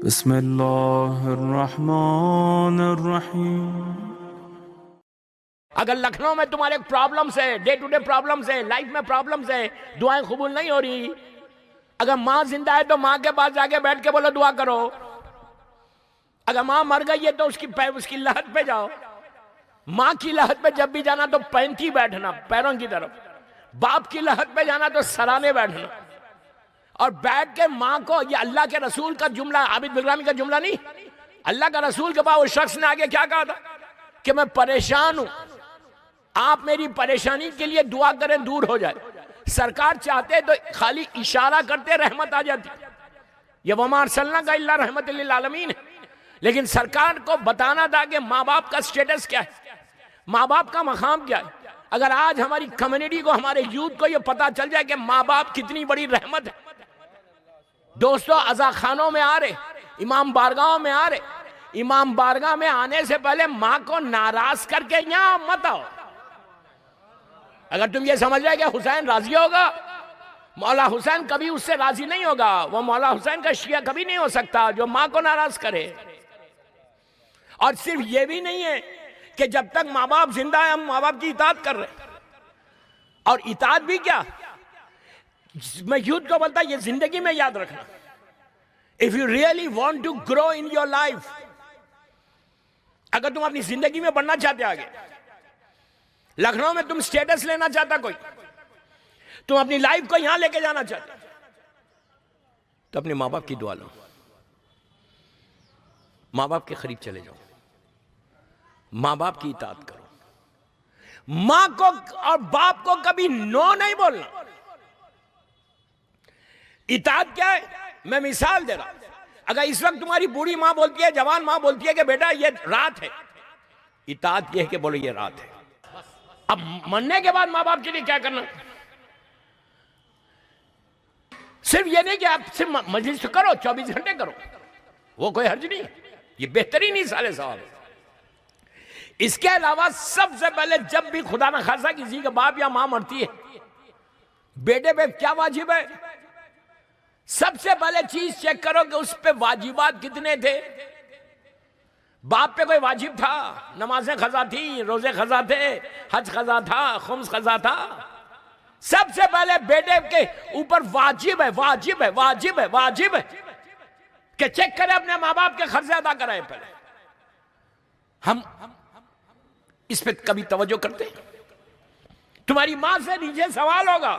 बिस्मिल्लाहिर्रहमानिर्रहीम। अगर लखनऊ में तुम्हारे प्रॉब्लम्स है, डे टू डे प्रॉब्लम्स है, लाइफ में प्रॉब्लम्स है, दुआएं कबूल नहीं हो रही, अगर माँ जिंदा है तो माँ के पास जाके बैठ के बोलो दुआ करो। अगर माँ मर गई है तो उसकी लहद पे जाओ। माँ की लहद पे जब भी जाना तो पैंती बैठना पैरों की तरफ, बाप की लहद पे जाना तो सराने बैठना, और बैठ के माँ को, ये अल्लाह के रसूल का जुमला, आबिद बिलरामी का जुमला नहीं, अल्लाह का रसूल के पास उस शख्स ने आगे क्या कहा था कि मैं परेशान हूं, आप मेरी परेशानी के लिए दुआ करें दूर हो जाए। सरकार चाहते तो खाली इशारा करते रहमत आ जाती, ये वमा अरसलनाका इल्ला रहमतल लिल आलमीन है। लेकिन सरकार को बताना था कि माँ बाप का स्टेटस क्या है, माँ बाप का मकाम क्या है। अगर आज हमारी कम्युनिटी को, हमारे यूथ को ये पता चल जाए कि माँ बाप कितनी बड़ी रहमत है। दोस्तों, अज़ा खानों में आ रहे, इमाम बारगाहों में आ रहे, इमाम बारगाह में आने से पहले माँ को नाराज करके यहां मत आओ। अगर तुम ये समझ रहे कि हुसैन राजी होगा, मौला हुसैन कभी उससे राजी नहीं होगा। वो मौला हुसैन का शिया कभी नहीं हो सकता जो माँ को नाराज करे। और सिर्फ ये भी नहीं है कि जब तक माँ बाप जिंदा है हम माँ बाप की इताअत कर रहे हैं, और इताअत भी क्या, मैं यूथ को बोलता ये जिंदगी में याद रखना, if you really want to grow in your life, अगर तुम अपनी जिंदगी में बढ़ना चाहते आगे, लखनऊ में तुम स्टेटस लेना चाहता कोई, तुम अपनी लाइफ को यहां लेके जाना चाहते, तो अपने माँ बाप की दुआ लो, माँ बाप के करीब चले जाओ, माँ बाप की इताअत करो, माँ को और बाप को कभी नो नहीं बोलना। इताअत क्या है, मैं मिसाल दे रहा हूं। अगर इस वक्त तुम्हारी बूढ़ी मां बोलती है, जवान मां बोलती है कि बेटा ये रात है, इताअत ये है कि बोलो ये रात है। अब मरने के बाद मां बाप के लिए क्या करना, सिर्फ ये नहीं कि आप सिर्फ मजलिस करो, 24 घंटे करो, वो कोई हर्ज नहीं है, ये बेहतरीन ही सारे सवाल है। इसके अलावा सबसे पहले जब भी खुदा न खासा किसी के बाप या मां मरती है, बेटे पे क्या वाजिब है, सबसे पहले चीज चेक करो कि उस पे वाजिबात कितने थे। बाप पे कोई वाजिब था, नमाजें खजा थी, रोजे खजा थे, हज खजा था, खुम्स खजा था। सबसे पहले बेटे के ऊपर वाजिब है, वाजिब है, वाजिब है, वाजिब है कि चेक करें अपने माँ बाप के खर्चे अदा कराए। पहले हम इस पे कभी तवज्जो करते? तुम्हारी मां से नीचे सवाल होगा,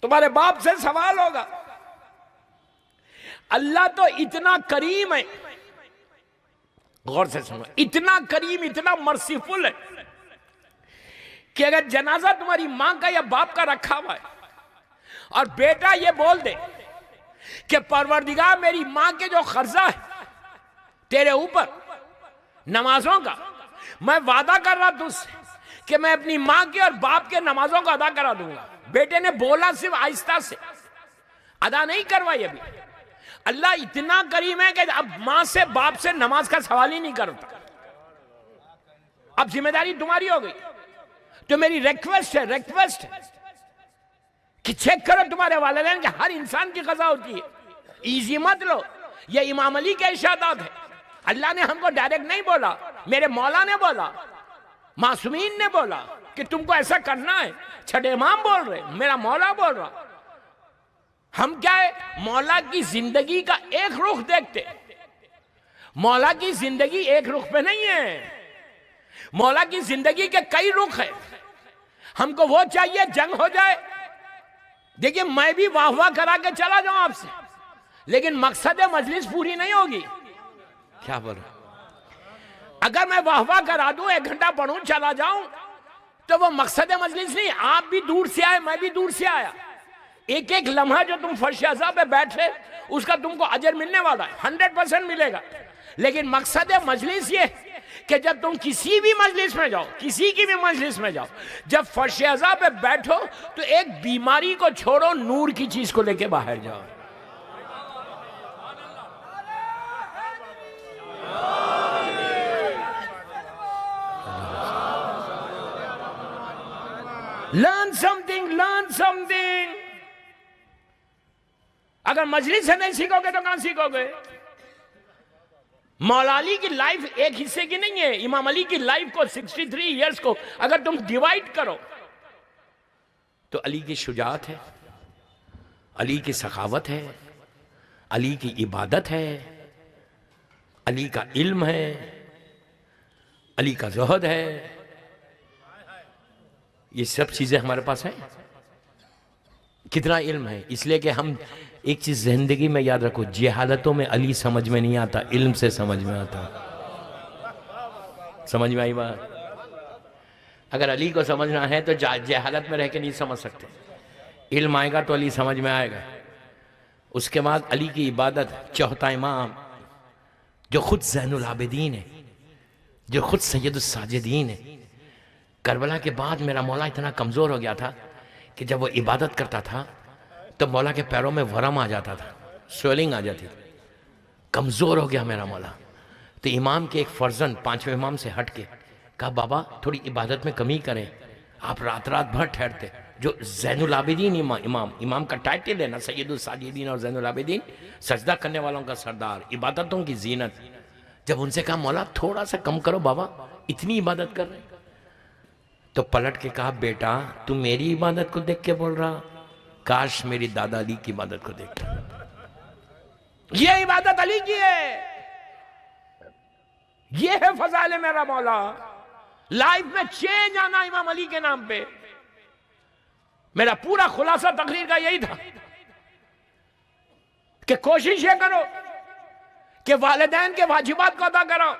तुम्हारे बाप से सवाल होगा। अल्लाह तो इतना करीम है, गौर से सुनो, इतना करीम, इतना मर्सीफुल है कि अगर जनाजा तुम्हारी मां का या बाप का रखा हुआ है और बेटा ये बोल दे कि परवरदिगार मेरी मां के जो खर्चा है तेरे ऊपर नमाजों का, मैं वादा कर रहा तुझसे कि मैं अपनी मां के और बाप के नमाजों को अदा करा दूंगा। बेटे ने बोला, सिर्फ आहिस्ता से, अदा नहीं करवाई अभी। अल्लाह इतना करीम है कि अब मां से बाप से नमाज का सवाल ही नहीं करता। अब जिम्मेदारी तुम्हारी हो गई। तो मेरी रिक्वेस्ट है कि चेक करो तुम्हारे वालिदैन के, हर इंसान की कज़ा होती है, इजी मत लो। ये इमाम अली के इरशादात है, अल्लाह ने हमको डायरेक्ट नहीं बोला, मेरे मौला ने बोला, मासूमीन ने बोला कि तुमको ऐसा करना है। छठे इमाम बोल रहे, मेरा मौला बोल रहा। हम क्या है, मौला की जिंदगी का एक रुख देखते। मौला की जिंदगी एक रुख पे नहीं है, मौला की जिंदगी के कई रुख है। हमको वो चाहिए जंग हो जाए। देखिए, मैं भी वाह वाह करा के चला जाऊं आपसे, लेकिन मकसद मजलिस पूरी नहीं होगी। क्या बोल रहा, अगर मैं वाह वाह करा दूं, 1 घंटा पढ़ूं, चला जाऊं, तो वो मकसद मजलिस नहीं। आप भी दूर से आए, मैं भी दूर से आया, एक एक लम्हा जो तुम फर्श अज़ा पे बैठे, उसका तुमको अजर मिलने वाला है, 100% मिलेगा। लेकिन मकसद मजलिस ये कि जब तुम किसी भी मजलिस में जाओ, किसी की भी मजलिस में जाओ, जब फर्श अज़ा पे बैठो तो एक बीमारी को छोड़ो, नूर की चीज को लेके बाहर जाओ। Learn something, learn something. अगर मजलिस से नहीं सीखोगे तो कहां सीखोगे? मौला अली की लाइफ एक हिस्से की नहीं है। इमाम अली की लाइफ को 63 इयर्स को अगर तुम डिवाइड करो तो अली की शुजाअत है, अली की सखावत है, अली की इबादत है, अली का इल्म है, अली का ज़ुहद है। ये सब चीजें हमारे पास हैं। कितना इल्म है, इसलिए कि हम एक चीज जिंदगी में याद रखो, जहालतों में अली समझ में नहीं आता, इल्म से समझ में आता। समझ में आई बात? अगर अली को समझना है तो जहालत में रह के नहीं समझ सकते। इल्म आएगा तो अली समझ में आएगा। उसके बाद अली की इबादत, चौथा इमाम जो खुद ज़ैनुल आबिदीन है, जो खुद सैयदुस साजिदीन है। करबला के बाद मेरा मौला इतना कमज़ोर हो गया था कि जब वो इबादत करता था तो मौला के पैरों में वरम आ जाता था, स्वेलिंग आ जाती थी। कमज़ोर हो गया मेरा मौला। तो इमाम के एक फर्जन 5वें इमाम से हट के कहा, बाबा थोड़ी इबादत में कमी करें। आप रात रात भर ठहरते। जो ज़ैनुल आबिदीन इमाम का टाइटल है ना, सैयदुस साजिदीन और ज़ैनुल आबिदीन, सजदा करने वालों का सरदार, इबादतों की जीनत। जब उनसे कहा, मौला थोड़ा सा कम करो बाबा, इतनी इबादत कर रहे। तो पलट के कहा, बेटा तू मेरी इबादत को देख के बोल रहा, काश मेरी दादा अली की इबादत को देख। ये इबादत अली की है, ये है फजाइल मेरा मौला। लाइफ में चेंज आना इमाम अली के नाम पे। मेरा पूरा खुलासा तकरीर का यही था कि कोशिश ये करो कि वालिदैन के वाजिबात को अदा करो।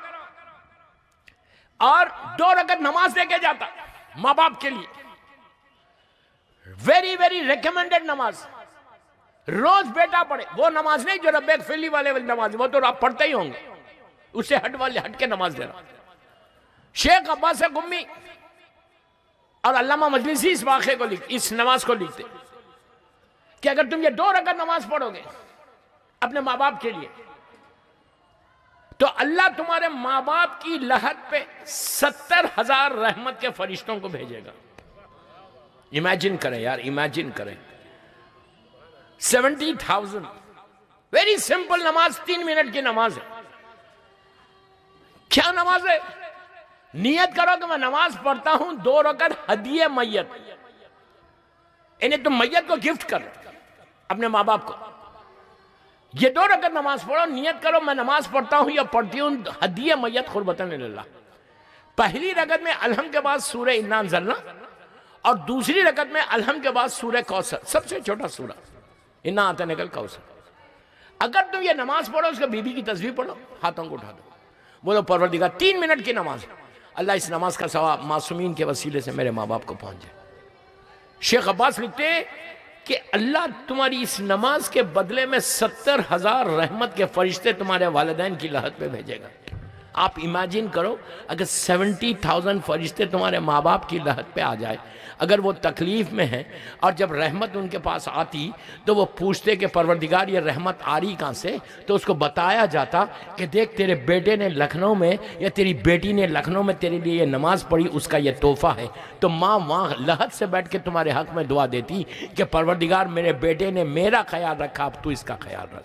और 2 रकअत नमाज दे के जाता माँ बाप के लिए, वेरी वेरी रिकमेंडेड नमाज। रोज बेटा पढ़े, वो नमाज नहीं जो रब्बे फिली वाले नमाज, वो तो आप पढ़ते ही होंगे, उससे हट के नमाज दे रहा। शेख अब्बास गुम्मी और अल्लामा मजलिसी इस वाक़े को इस नमाज को लिखते कि अगर तुम ये 2 रकअत नमाज पढ़ोगे अपने माँ बाप के लिए तो अल्लाह तुम्हारे माँ बाप की लहद पे 70,000 रहमत के फरिश्तों को भेजेगा। इमेजिन करें यार, इमेजिन करें 70,000। वेरी सिंपल नमाज, 3 मिनट की नमाज है। क्या नमाज है? नियत करो कि मैं नमाज पढ़ता हूं 2 रकअत हदिये मैयत, इन्हें तुम मैयत को गिफ्ट करो अपने माँ बाप को। ये 2 रकअत नमाज पढ़ो, नियत करो मैं नमाज पढ़ता हूं या पढ़ती हूं हदिये मैयत खुरबतन लिल्लाह। पहली रकअत में अलहम के बाद सूरह इन्ना अंज़लना और दूसरी रकअत में अलहम के बाद सूरह कौसर, सबसे छोटा सूरा इन्ना अतैनाकल कौसर। अगर तुम ये नमाज पढ़ो, उसके बीबी की तस्बीह पढ़ो, हाथों को उठा दो, बोलो परवरदिगार 3 मिनट की नमाज, अल्लाह इस नमाज का सवाब मासूमीन के वसीले से मेरे माँ बाप को पहुंच जाए। शेख अब्बास लिखते हैं कि अल्लाह तुम्हारी इस नमाज के बदले में 70,000 रहमत के फरिश्ते तुम्हारे वालिदैन की लहद पे भेजेगा। आप इमेजिन करो अगर 70,000 फरिश्ते तुम्हारे माँ बाप की लहद पे आ जाए, अगर वो तकलीफ में है और जब रहमत उनके पास आती तो वो पूछते कि परवरदिगार ये रहमत आ रही कहाँ से, तो उसको बताया जाता कि देख तेरे बेटे ने लखनऊ में या तेरी बेटी ने लखनऊ में तेरे लिए ये नमाज पढ़ी, उसका ये तोहफा है। तो माँ वहाँ लहद से बैठ के तुम्हारे हक में दुआ देती कि परवरदिगार मेरे बेटे ने मेरा ख्याल रखा, अब तू इसका ख्याल रख।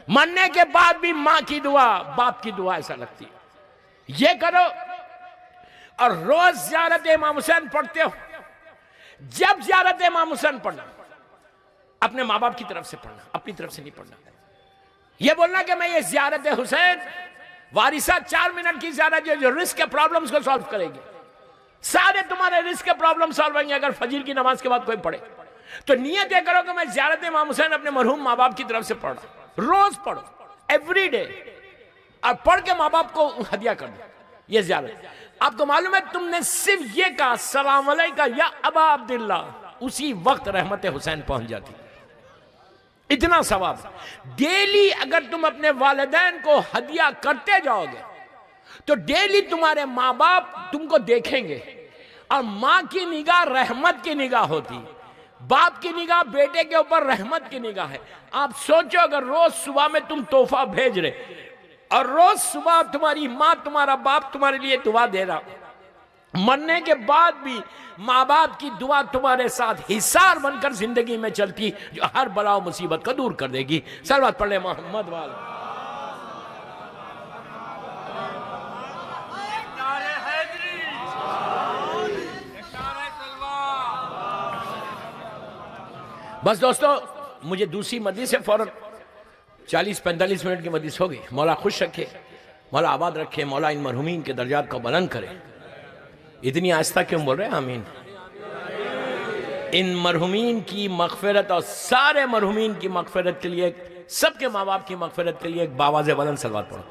मरने के बाद भी माँ की दुआ, बाप की दुआ ऐसा लगती है। ये करो और रोज ज़ियारत इमाम हुसैन पढ़ते हो। जब ज़ियारत इमाम हुसैन पढ़ना, अपने माँ बाप की तरफ से पढ़ना, अपनी तरफ से नहीं पढ़ना। ये बोलना कि मैं ये ज़ियारत हुसैन वारिसा 4 मिनट की ज़ियारत जो रिस्क के प्रॉब्लम्स को सॉल्व करेगी। सारे तुम्हारे रिस्क के प्रॉब्लम सॉल्व होंगे अगर फजीर की नमाज के बाद कोई पढ़े। तो नियत ये करो कि मैं ज़ियारत इमाम हुसैन अपने मरहूम माँ बाप की तरफ से पढ़ रहा। रोज पढ़ो, एवरी डे, और पढ़ के माँ बाप को हदिया कर दो। ये ज़ियारत आपको मालूम है, तुमने सिर्फ ये कहा सलाम अलैका या अबा अब्दुल्ला, उसी वक्त रहमत हुसैन पहुंच जाती। इतना सवाब। डेली अगर तुम अपने वालिदैन को हदिया करते जाओगे तो डेली तुम्हारे माँ बाप तुमको देखेंगे। और माँ की निगाह रहमत की निगाह होती, बाप की निगाह बेटे के ऊपर रहमत की निगाह है। आप सोचो अगर रोज सुबह में तुम तोहफा भेज रहे और रोज सुबह तुम्हारी माँ तुम्हारा बाप तुम्हारे लिए दुआ दे रहा, मरने के बाद भी माँ बाप की दुआ तुम्हारे साथ हिसार बनकर जिंदगी में चलती, जो हर बला मुसीबत को दूर कर देगी। सलवत पढ़े मोहम्मद वाला। बस दोस्तों, मुझे दूसरी मजलिस से फौरन 40-45 मिनट की मजलिस होगी। मौला खुश रखे, मौला आबाद रखे, मौला इन मरहुमीन के दर्जात को बुलंद करे। इतनी आस्था क्यों बोल रहे हैं? आमीन। इन मरहुमीन की मगफिरत और सारे मरहुमीन की मगफिरत के लिए, सबके माँ बाप की मगफिरत के लिए एक बावाज़े बुलंद सलवात पढ़ो।